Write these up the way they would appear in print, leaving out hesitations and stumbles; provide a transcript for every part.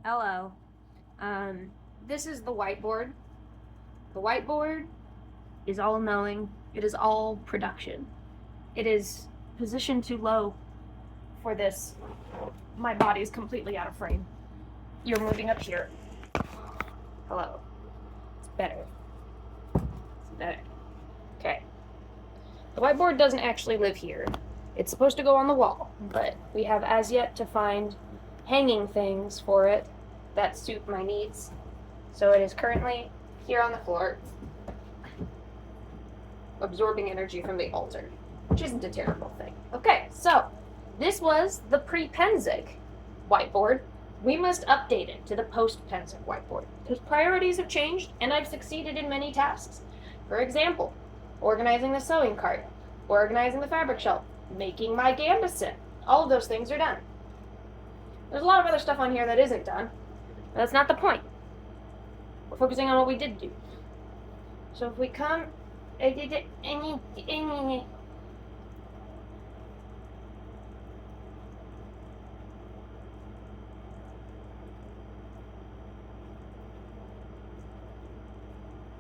Hello. This is the whiteboard. The whiteboard is all knowing. It is all production. It is positioned too low for this. My body is completely out of frame. You're moving up here. Hello. It's better. It's better. Okay. The whiteboard doesn't actually live here. It's supposed to go on the wall, but we have as yet to find hanging things for it that suit my needs. So it is currently here on the floor, absorbing energy from the altar, which isn't a terrible thing. Okay, so this was the pre-Penzig whiteboard. We must update it to the post-Penzig whiteboard because priorities have changed and I've succeeded in many tasks. For example, organizing the sewing cart, organizing the fabric shelf, making my gambeson. All of those things are done. There's a lot of other stuff on here that isn't done, but that's not the point. We're focusing on what we did do. So if we come,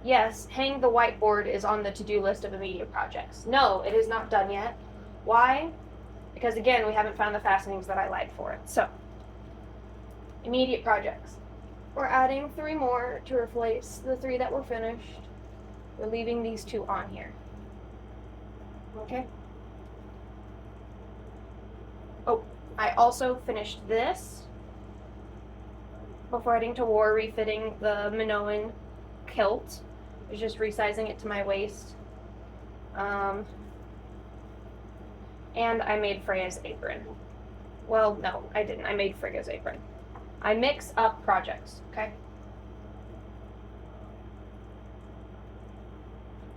yes, hang the whiteboard is on the to-do list of immediate projects. No, it is not done yet. Why? Because again, we haven't found the fastenings that I like for it. So, immediate projects. We're adding 3 more to replace the 3 that were finished. We're leaving these 2 on here. Okay? Oh, I also finished this before heading to war, refitting the Minoan kilt. I was just resizing it to my waist. And I made Freya's apron. Well, no, I didn't. I made Frigga's apron. I mix up projects, okay?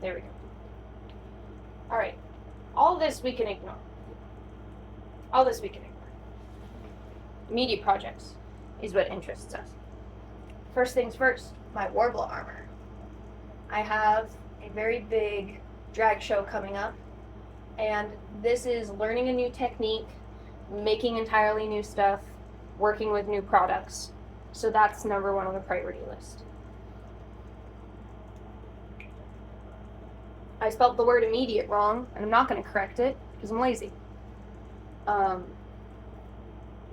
There we go. Alright. All this we can ignore. All this we can ignore. Immediate projects is what interests us. First things first, my Worbla armor. I have a very big drag show coming up, and this is learning a new technique, making entirely new stuff, working with new products. So that's number 1 on the priority list. I spelled the word immediate wrong, and I'm not going to correct it because I'm lazy. Worbla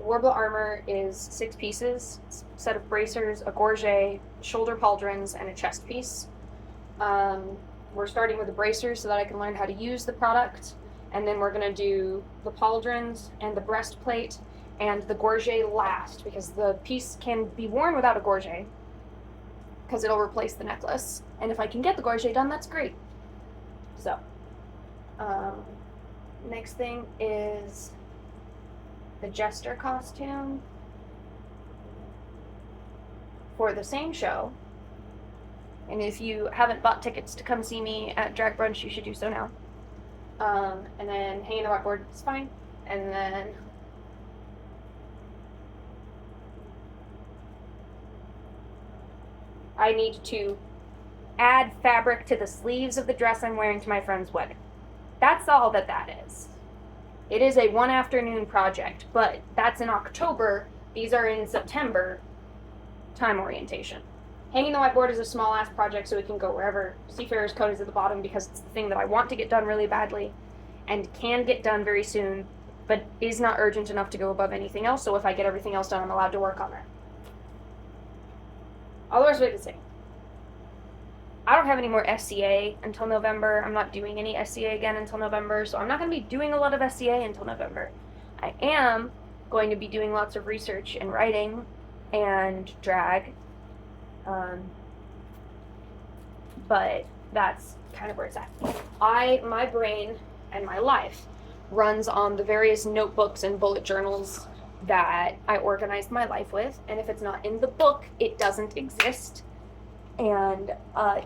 armor is 6 pieces, a set of bracers, a gorget, shoulder pauldrons, and a chest piece. We're starting with the bracers so that I can learn how to use the product, and then we're going to do the pauldrons and the breastplate and the gorget last, because the piece can be worn without a gorget because it'll replace the necklace, and if I can get the gorget done, that's great. So next thing is the jester costume for the same show. And if you haven't bought tickets to come see me at Drag Brunch, you should do so now. And then hanging the whiteboard is fine. And then I need to add fabric to the sleeves of the dress I'm wearing to my friend's wedding. That's all that is. It is a 1 afternoon project, but that's in October. These are in September time orientation. Hanging the whiteboard is a small-ass project, so it can go wherever. Seafarer's Code is at the bottom because it's the thing that I want to get done really badly and can get done very soon, but is not urgent enough to go above anything else, so if I get everything else done, I'm allowed to work on that. All the rest of it is the same. I don't have any more SCA until November. I'm not doing any SCA again until November, so I'm not going to be doing a lot of SCA until November. I am going to be doing lots of research and writing and drag. But that's kind of where it's at. My brain and my life runs on the various notebooks and bullet journals that I organized my life with, and if it's not in the book, it doesn't exist. And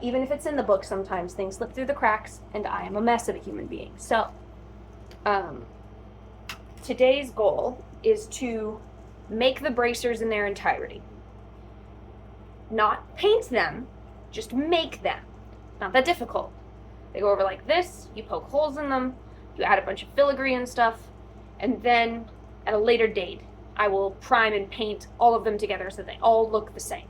even if it's in the book, sometimes things slip through the cracks, and I am a mess of a human being. So, today's goal is to make the bracers in their entirety. Not paint them, just make them. Not that difficult. They go over like this, you poke holes in them, you add a bunch of filigree and stuff, and then at a later date, I will prime and paint all of them together so they all look the same.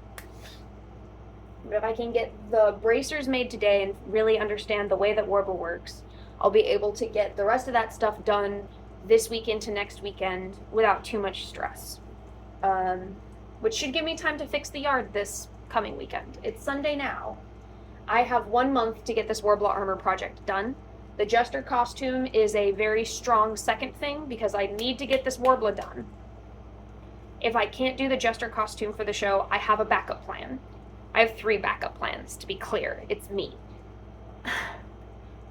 But if I can get the bracers made today and really understand the way that Worbla works, I'll be able to get the rest of that stuff done this week into next weekend without too much stress. Which should give me time to fix the yard this coming weekend. It's Sunday now. I have 1 month to get this Worbla armor project done. The Jester costume is a very strong second thing because I need to get this Worbla done. If I can't do the Jester costume for the show, I have a backup plan. I have 3 backup plans, to be clear. It's me.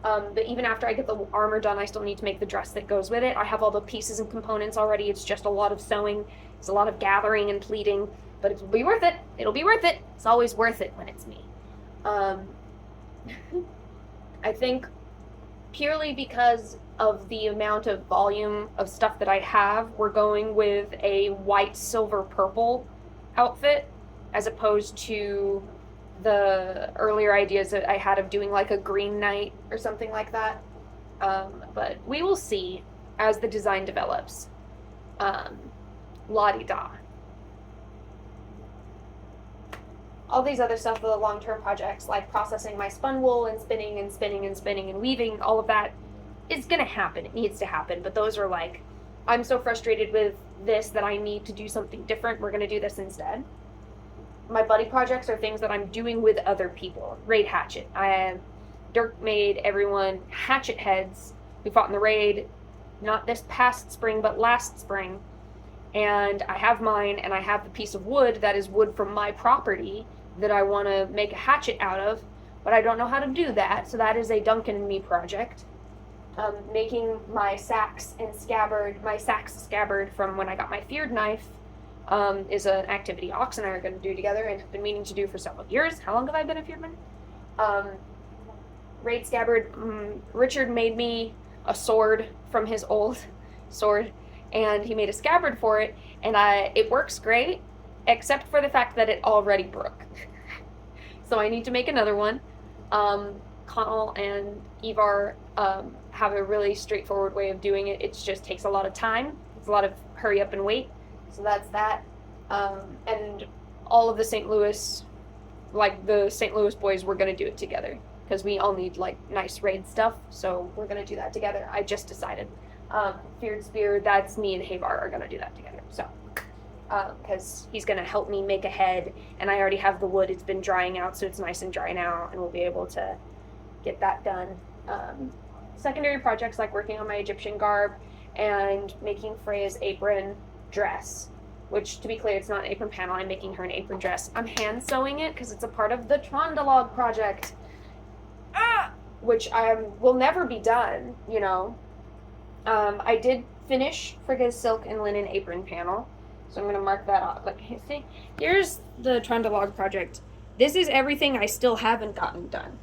But even after I get the armor done, I still need to make the dress that goes with it. I have all the pieces and components already. It's just a lot of sewing. It's a lot of gathering and pleating, but it'll be worth it. It'll be worth it. It's always worth it when it's me. I think purely because of the amount of volume of stuff that I have, we're going with a white, silver, purple outfit as opposed to the earlier ideas that I had of doing like a green night or something like that. But we will see as the design develops. La-di-da. All these other stuff, the long-term projects, like processing my spun wool and spinning and spinning and spinning and weaving, all of that is gonna happen. It needs to happen. But those are like, I'm so frustrated with this that I need to do something different. We're gonna do this instead. My buddy projects are things that I'm doing with other people. Raid hatchet. Dirk made everyone hatchet heads. We fought in the raid, not this past spring, but last spring. And I have mine, and I have the piece of wood that is wood from my property that I want to make a hatchet out of, but I don't know how to do that, so that is a Duncan and me project. Making my sax scabbard from when I got my feared knife is an activity Ox and I are going to do together and have been meaning to do for several years. How long have I been a fearedman? Raid scabbard, Richard made me a sword from his old sword, and he made a scabbard for it, and it works great, except for the fact that it already broke. So I need to make another one. Connell and Ivar have a really straightforward way of doing it. It just takes a lot of time. It's a lot of hurry up and wait. So that's that. And all of the St. Louis, like the St. Louis boys, we're going to do it together because we all need like nice raid stuff. So we're going to do that together. I just decided. Feared Spear, that's me and Havar are going to do that together. So, because he's going to help me make a head, and I already have the wood. It's been drying out, so it's nice and dry now, and we'll be able to get that done. Secondary projects like working on my Egyptian garb and making Freya's apron dress, which, to be clear, it's not an apron panel. I'm making her an apron dress. I'm hand sewing it because it's a part of the Trondalog project, which will never be done, you know. I did finish Frigga's silk and linen apron panel, so I'm going to mark that off. Like, see, here's the Trondalog project. This is everything I still haven't gotten done.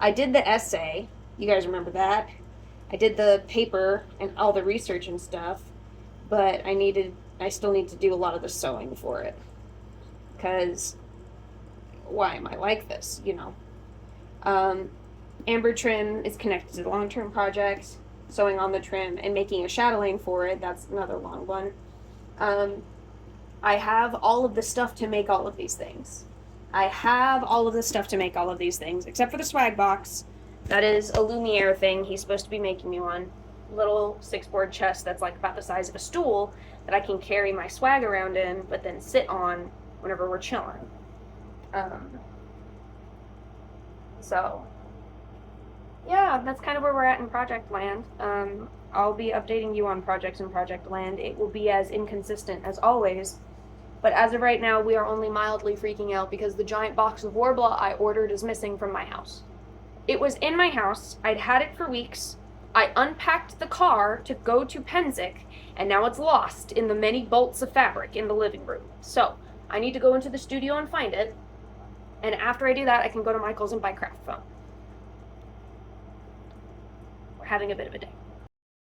I did the essay. You guys remember that? I did the paper and all the research and stuff, but I still need to do a lot of the sewing for it. Because why am I like this, you know? Amber trim is connected to the long-term project. Sewing on the trim and making a chatelaine for it, that's another long one. I have all of the stuff to make all of these things. Except for the swag box. That is a Lumiere thing. He's supposed to be making me one. Little 6-board chest that's like about the size of a stool that I can carry my swag around in, but then sit on whenever we're chilling. So yeah, that's kind of where we're at in Project Land. I'll be updating you on projects in Project Land. It will be as inconsistent as always. But as of right now, we are only mildly freaking out because the giant box of Worbla I ordered is missing from my house. It was in my house. I'd had it for weeks. I unpacked the car to go to Penzic, and now it's lost in the many bolts of fabric in the living room. So, I need to go into the studio and find it. And after I do that, I can go to Michael's and buy craft foam. Having a bit of a day.